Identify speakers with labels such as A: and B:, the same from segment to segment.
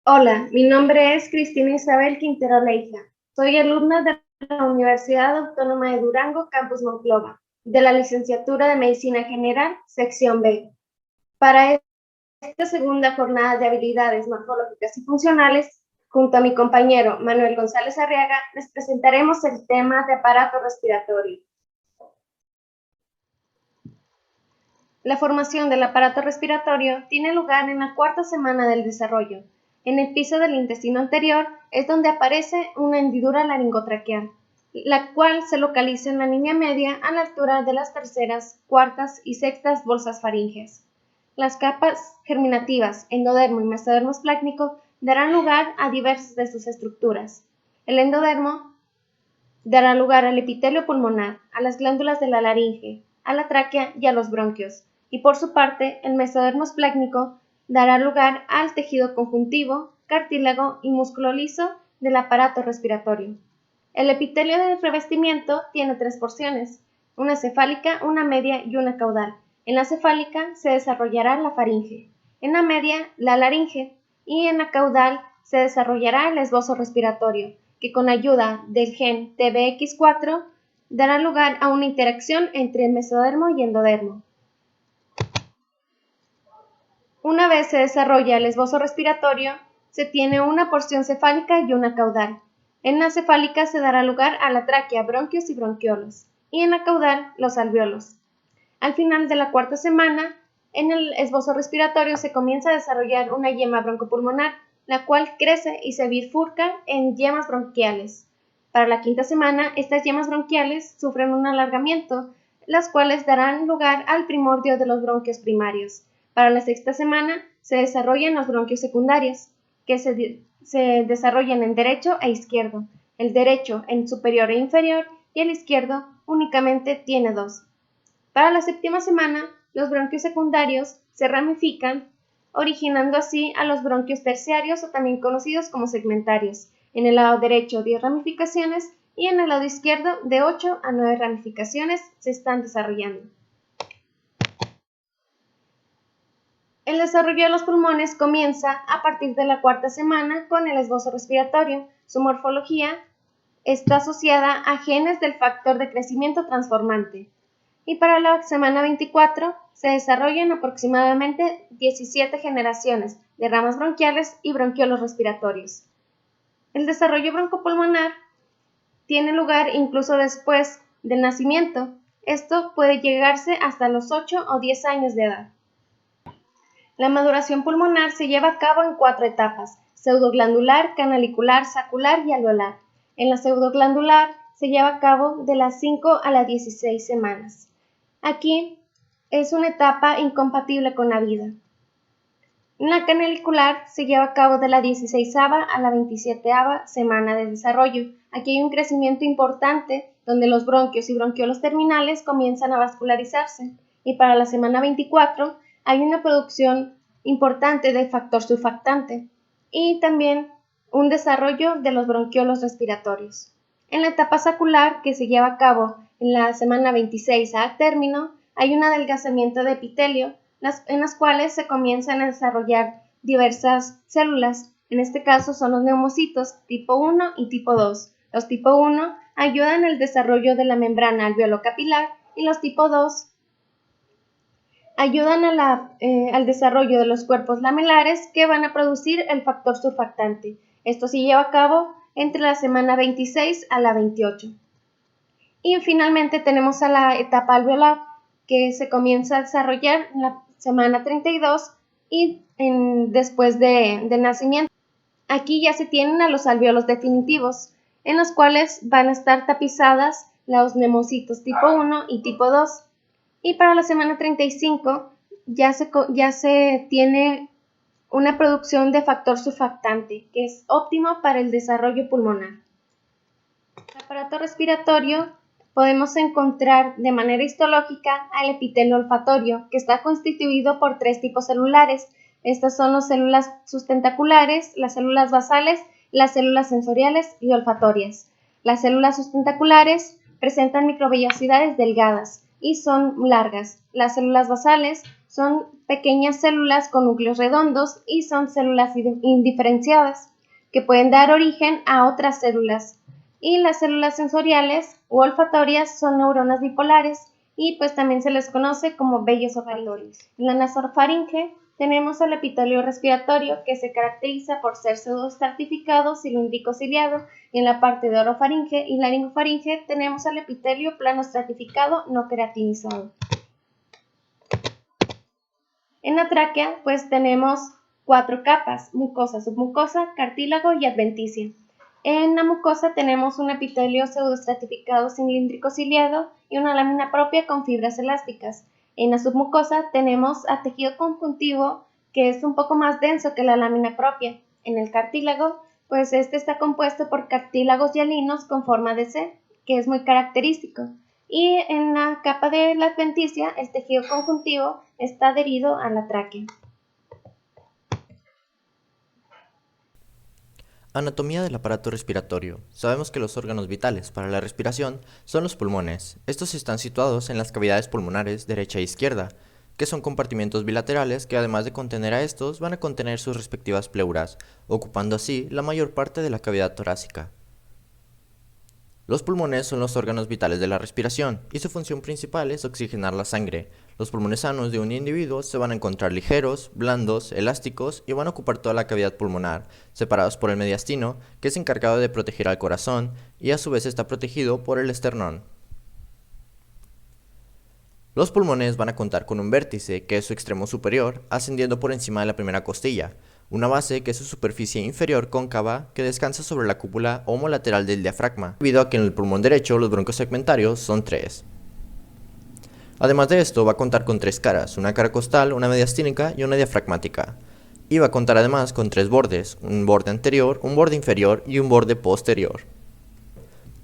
A: Hola, mi nombre es Cristina Isabel Quintero Leija. Soy alumna de la Universidad Autónoma de Durango, Campus Monclova, de la Licenciatura de Medicina General, Sección B. Para esta segunda jornada de habilidades morfológicas y funcionales, junto a mi compañero Manuel González Arriaga, les presentaremos el tema de aparato respiratorio. La formación del aparato respiratorio tiene lugar en la cuarta semana del desarrollo. En el piso del intestino anterior es donde aparece una hendidura laringotraqueal, la cual se localiza en la línea media a la altura de las terceras, cuartas y sextas bolsas faríngeas. Las capas germinativas, endodermo y mesodermo esplácnico, darán lugar a diversas de sus estructuras. El endodermo dará lugar al epitelio pulmonar, a las glándulas de la laringe, a la tráquea y a los bronquios, y por su parte el mesodermo esplácnico dará lugar al tejido conjuntivo, cartílago y músculo liso del aparato respiratorio. El epitelio del revestimiento tiene tres porciones, una cefálica, una media y una caudal. En la cefálica se desarrollará la faringe, en la media la laringe y en la caudal se desarrollará el esbozo respiratorio, que con ayuda del gen TBX4 dará lugar a una interacción entre mesodermo y endodermo. Una vez se desarrolla el esbozo respiratorio, se tiene una porción cefálica y una caudal. En la cefálica se dará lugar a la tráquea, bronquios y bronquiolos, y en la caudal los alvéolos. Al final de la cuarta semana, en el esbozo respiratorio se comienza a desarrollar una yema broncopulmonar, la cual crece y se bifurca en yemas bronquiales. Para la quinta semana, estas yemas bronquiales sufren un alargamiento, las cuales darán lugar al primordio de los bronquios primarios. Para la sexta semana se desarrollan los bronquios secundarios, que se desarrollan en derecho e izquierdo. El derecho en superior e inferior y el izquierdo únicamente tiene dos. Para la séptima semana, los bronquios secundarios se ramifican, originando así a los bronquios terciarios o también conocidos como segmentarios. En el lado derecho 10 ramificaciones y en el lado izquierdo de 8 a 9 ramificaciones se están desarrollando. El desarrollo de los pulmones comienza a partir de la cuarta semana con el esbozo respiratorio. Su morfología está asociada a genes del factor de crecimiento transformante. Y para la semana 24 se desarrollan aproximadamente 17 generaciones de ramas bronquiales y bronquiolos respiratorios. El desarrollo broncopulmonar tiene lugar incluso después del nacimiento. Esto puede llegarse hasta los 8 o 10 años de edad. La maduración pulmonar se lleva a cabo en 4 etapas: pseudoglandular, canalicular, sacular y alveolar. En la pseudoglandular se lleva a cabo de las 5 a las 16 semanas. Aquí es una etapa incompatible con la vida. La canalicular se lleva a cabo de la 16ª a la 27ª semana de desarrollo. Aquí hay un crecimiento importante donde los bronquios y bronquiolos terminales comienzan a vascularizarse, y para la semana 24 hay una producción importante de factor surfactante y también un desarrollo de los bronquiolos respiratorios. En la etapa sacular, que se lleva a cabo en la semana 26 a término, hay un adelgazamiento de epitelio en las cuales se comienzan a desarrollar diversas células. En este caso son los neumocitos tipo 1 y tipo 2. Los tipo 1 ayudan al desarrollo de la membrana alveolo-capilar y los tipo 2 ayudan al desarrollo de los cuerpos lamelares que van a producir el factor surfactante. Esto se lleva a cabo entre la semana 26 a la 28. Y finalmente tenemos a la etapa alveolar, que se comienza a desarrollar en la semana 32 y después del nacimiento. Aquí ya se tienen a los alvéolos definitivos, en los cuales van a estar tapizadas los neumocitos tipo 1 y tipo 2. Y para la semana 35 ya se tiene una producción de factor surfactante, que es óptimo para el desarrollo pulmonar. El aparato respiratorio podemos encontrar de manera histológica al epitelio olfatorio, que está constituido por 3 tipos celulares. Estas son las células sustentaculares, las células basales, las células sensoriales y olfatorias. Las células sustentaculares presentan microvellosidades delgadas, y son largas. Las células basales son pequeñas células con núcleos redondos y son células indiferenciadas que pueden dar origen a otras células. Y las células sensoriales u olfatorias son neuronas bipolares y pues también se les conoce como vellos olfatorios. En la nasofaringe tenemos el epitelio respiratorio, que se caracteriza por ser pseudoestratificado, cilíndrico ciliado, y en la parte de orofaringe y laringofaringe tenemos el epitelio plano estratificado no queratinizado. En la tráquea pues tenemos 4 capas: mucosa, submucosa, cartílago y adventicia. En la mucosa tenemos un epitelio pseudoestratificado cilíndrico ciliado y una lámina propia con fibras elásticas. En la submucosa tenemos a tejido conjuntivo, que es un poco más denso que la lámina propia. En el cartílago, pues este está compuesto por cartílagos hialinos con forma de C, que es muy característico. Y en la capa de la adventicia, el tejido conjuntivo está adherido a la tráquea.
B: Anatomía del aparato respiratorio. Sabemos que los órganos vitales para la respiración son los pulmones. Estos están situados en las cavidades pulmonares derecha e izquierda, que son compartimentos bilaterales que, además de contener a estos, van a contener sus respectivas pleuras, ocupando así la mayor parte de la cavidad torácica. Los pulmones son los órganos vitales de la respiración y su función principal es oxigenar la sangre. Los pulmones sanos de un individuo se van a encontrar ligeros, blandos, elásticos y van a ocupar toda la cavidad pulmonar, separados por el mediastino, que es encargado de proteger al corazón y a su vez está protegido por el esternón. Los pulmones van a contar con un vértice, que es su extremo superior, ascendiendo por encima de la primera costilla, una base que es su superficie inferior cóncava que descansa sobre la cúpula homolateral del diafragma, debido a que en el pulmón derecho los bronquios segmentarios son 3. Además de esto va a contar con 3 caras, una cara costal, una mediastínica y una diafragmática. Y va a contar además con 3 bordes, un borde anterior, un borde inferior y un borde posterior.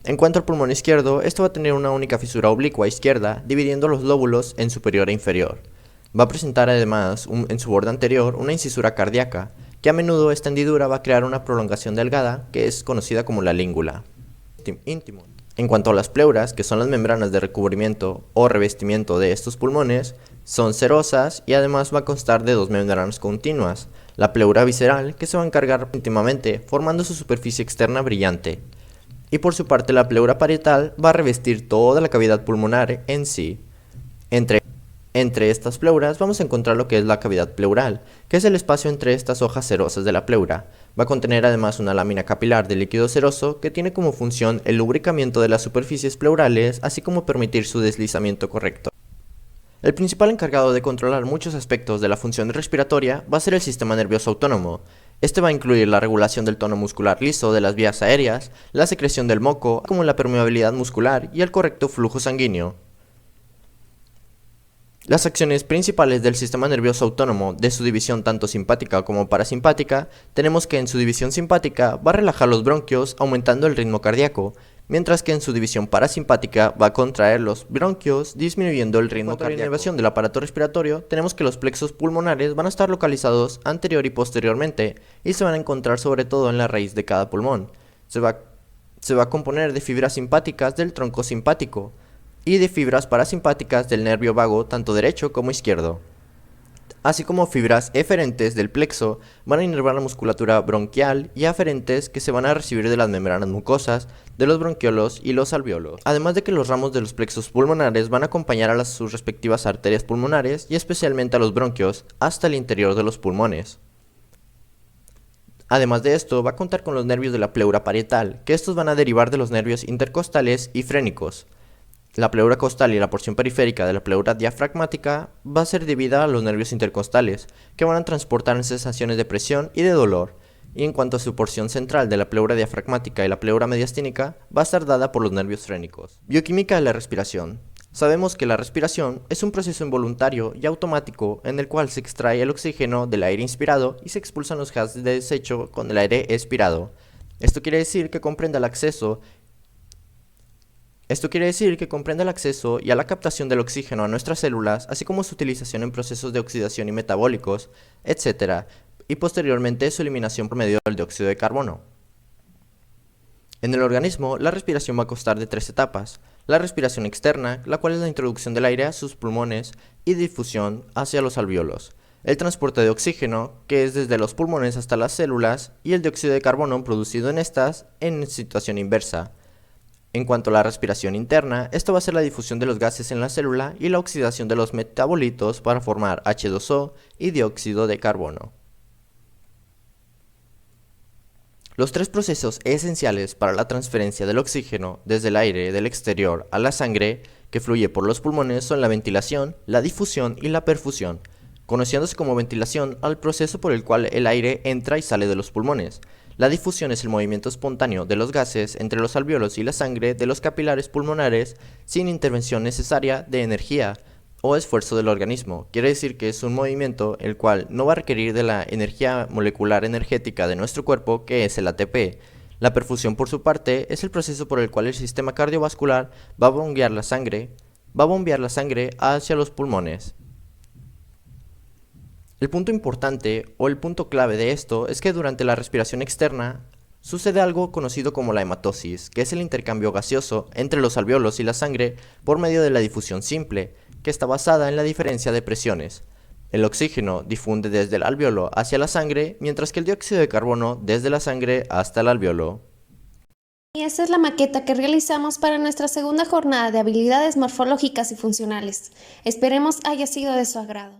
B: En cuanto al pulmón izquierdo, esto va a tener una única fisura oblicua izquierda, dividiendo los lóbulos en superior e inferior. Va a presentar además en su borde anterior una incisura cardíaca, que a menudo esta hendidura va a crear una prolongación delgada que es conocida como la língula. Íntimo. En cuanto a las pleuras, que son las membranas de recubrimiento o revestimiento de estos pulmones, son serosas y además va a constar de 2 membranas continuas, la pleura visceral, que se va a encargar íntimamente formando su superficie externa brillante, y por su parte la pleura parietal va a revestir toda la cavidad pulmonar en sí. Entre estas pleuras vamos a encontrar lo que es la cavidad pleural, que es el espacio entre estas hojas cerosas de la pleura. Va a contener además una lámina capilar de líquido seroso que tiene como función el lubricamiento de las superficies pleurales, así como permitir su deslizamiento correcto. El principal encargado de controlar muchos aspectos de la función respiratoria va a ser el sistema nervioso autónomo. Este va a incluir la regulación del tono muscular liso de las vías aéreas, la secreción del moco, como la permeabilidad muscular y el correcto flujo sanguíneo. Las acciones principales del sistema nervioso autónomo, de su división tanto simpática como parasimpática, tenemos que en su división simpática va a relajar los bronquios aumentando el ritmo cardíaco, mientras que en su división parasimpática va a contraer los bronquios disminuyendo el ritmo cardíaco. En la inervación del aparato respiratorio tenemos que los plexos pulmonares van a estar localizados anterior y posteriormente y se van a encontrar sobre todo en la raíz de cada pulmón. Se va a componer de fibras simpáticas del tronco simpático y de fibras parasimpáticas del nervio vago tanto derecho como izquierdo, así como fibras eferentes del plexo van a inervar la musculatura bronquial y aferentes que se van a recibir de las membranas mucosas, de los bronquiolos y los alveolos. Además de que los ramos de los plexos pulmonares van a acompañar a sus respectivas arterias pulmonares y especialmente a los bronquios hasta el interior de los pulmones. Además de esto, va a contar con los nervios de la pleura parietal, que estos van a derivar de los nervios intercostales y frénicos. La pleura costal y la porción periférica de la pleura diafragmática va a ser debida a los nervios intercostales, que van a transportar sensaciones de presión y de dolor, y en cuanto a su porción central de la pleura diafragmática y la pleura mediastínica, va a estar dada por los nervios frénicos. Bioquímica de la respiración. Sabemos que la respiración es un proceso involuntario y automático en el cual se extrae el oxígeno del aire inspirado y se expulsan los gases de desecho con el aire expirado. Esto quiere decir que comprende el acceso y a la captación del oxígeno a nuestras células, así como su utilización en procesos de oxidación y metabólicos, etc., y posteriormente su eliminación por medio del dióxido de carbono. En el organismo, la respiración va a constar de 3 etapas. La respiración externa, la cual es la introducción del aire a sus pulmones y difusión hacia los alvéolos. El transporte de oxígeno, que es desde los pulmones hasta las células, y el dióxido de carbono producido en estas en situación inversa. En cuanto a la respiración interna, esto va a ser la difusión de los gases en la célula y la oxidación de los metabolitos para formar H2O y dióxido de carbono. Los 3 procesos esenciales para la transferencia del oxígeno desde el aire del exterior a la sangre que fluye por los pulmones son la ventilación, la difusión y la perfusión, conociéndose como ventilación al proceso por el cual el aire entra y sale de los pulmones. La difusión es el movimiento espontáneo de los gases entre los alvéolos y la sangre de los capilares pulmonares sin intervención necesaria de energía o esfuerzo del organismo. Quiere decir que es un movimiento el cual no va a requerir de la energía molecular energética de nuestro cuerpo, que es el ATP. La perfusión, por su parte, es el proceso por el cual el sistema cardiovascular va a bombear la sangre hacia los pulmones. El punto importante o el punto clave de esto es que durante la respiración externa sucede algo conocido como la hematosis, que es el intercambio gaseoso entre los alvéolos y la sangre por medio de la difusión simple, que está basada en la diferencia de presiones. El oxígeno difunde desde el alvéolo hacia la sangre, mientras que el dióxido de carbono desde la sangre hasta el alvéolo.
A: Y esa es la maqueta que realizamos para nuestra segunda jornada de habilidades morfológicas y funcionales. Esperemos haya sido de su agrado.